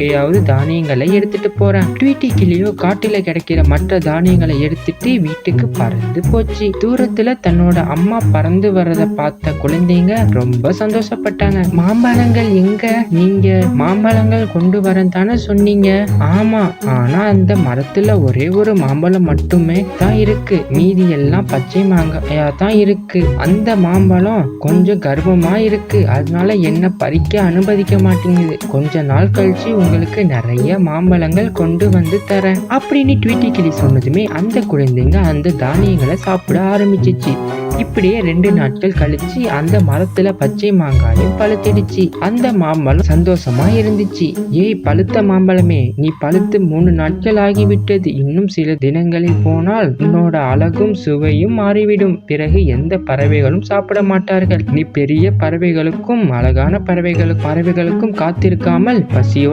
எங்கேயாவது தானியங்களை எடுத்துட்டு போறேன். ட்வீட்டி கிளியோ காட்டுல கிடைக்கிற மற்ற தானியங்களை எடுத்துட்டு வீட்டுக்கு பறந்து போச்சு. தூரத்துல தன்னோட அம்மா பறந்து வர்றத பார்த்த குழந்தைங்க ரொம்ப சந்தோஷப்பட்டாங்க. மாம்பழங்கள் எங்க? நீங்க மாம்பழங்கள் கொண்டு வரேன் தானே சொன்னீங்க? ஆமா, ஆனா அந்த மரத்துல ஒரே ஒரு மாம்பழம் மட்டுமே தான் இருக்கு. மீதி எல்லாம் பச்சை மாங்காயா தான் இருக்கு. அந்த மாம்பழம் கொஞ்சம் கர்ப்பமா இருக்கு. அதனால என்ன பறிக்க அனுமதிக்க மாட்டேங்குது. கொஞ்ச நாள் கழிச்சு உங்களுக்கு நிறைய மாம்பழங்கள் கொண்டு வந்து தரேன் அப்படின்னு ட்வீட்டி கிளி சொன்னதுமே அந்த குழந்தைங்க அந்த தானியங்களை சாப்பிட ஆரம்பிச்சிச்சு. இப்படியே 2 நாட்கள் கழிச்சு அந்த மரத்துல பச்சை மாங்காயும் பழுத்திடுச்சு. அந்த மாம்பழம் சந்தோஷமா இருந்துச்சு. ஏய் பழுத்த மாம்பழமே, நீ பழுத்து 3 நாட்கள் ஆகிவிட்டது. இன்னும் சில தினங்களில் போனால் உன்னோட அழகும் சுவையும் மாறிவிடும். பிறகு எந்த பறவைகளும் சாப்பிட மாட்டார்கள். நீ பெரிய பறவைகளுக்கும் அழகான பறவைகளுக்கும் காத்திருக்காமல் பசியோட